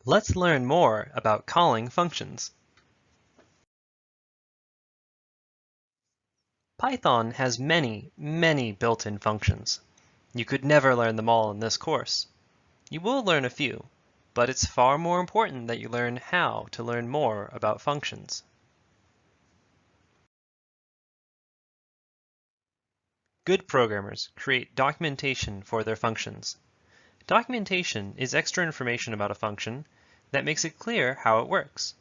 Let's learn more about calling functions. Python has many built-in functions. You could never learn them all in this course. You will learn a few, but it's far more important that you learn how to learn more about functions. Good programmers create documentation for their functions. Documentation is extra information about a function that makes it clear how it works.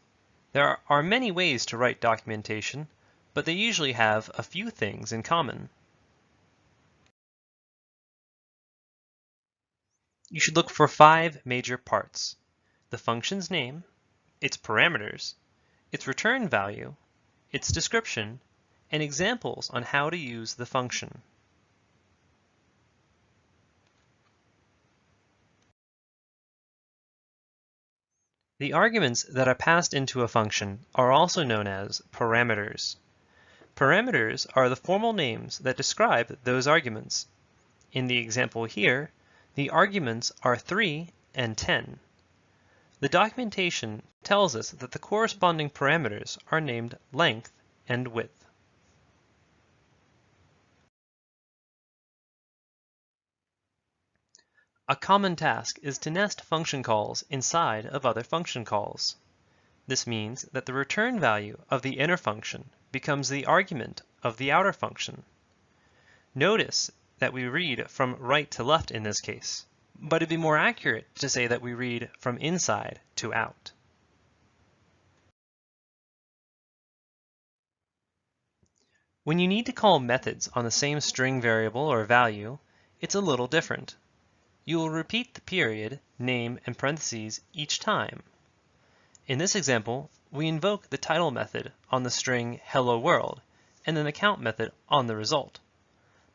There are many ways to write documentation, but they usually have a few things in common. You should look for 5 major parts: the function's name, its parameters, its return value, its description, and examples on how to use the function. The arguments that are passed into a function are also known as parameters. Parameters are the formal names that describe those arguments. In the example here, the arguments are 3 and 10. The documentation tells us that the corresponding parameters are named length and width. A common task is to nest function calls inside of other function calls. This means that the return value of the inner function becomes the argument of the outer function. Notice that we read from right to left in this case, but it'd be more accurate to say that we read from inside to out. When you need to call methods on the same string variable or value, it's a little different. You will repeat the period, name, and parentheses each time. In this example, we invoke the title method on the string hello world and an account method on the result.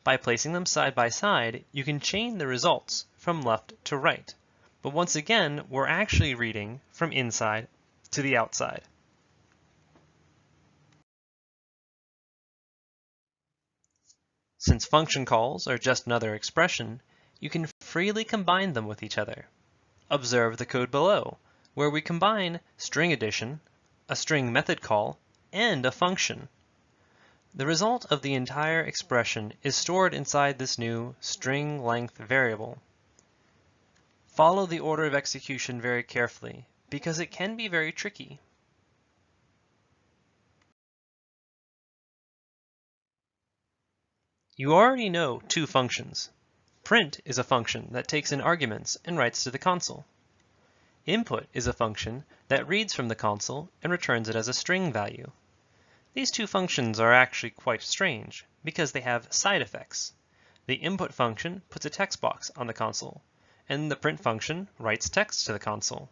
By placing them side by side, you can chain the results from left to right, but once again, we're actually reading from inside to the outside. Since function calls are just another expression, you can freely combine them with each other. Observe the code below, where we combine string addition, a string method call, and a function. The result of the entire expression is stored inside this new string length variable. Follow the order of execution very carefully, because it can be very tricky. You already know 2 functions. Print is a function that takes in arguments and writes to the console. Input is a function that reads from the console and returns it as a string value. These 2 functions are actually quite strange because they have side effects. The input function puts a text box on the console, and the print function writes text to the console.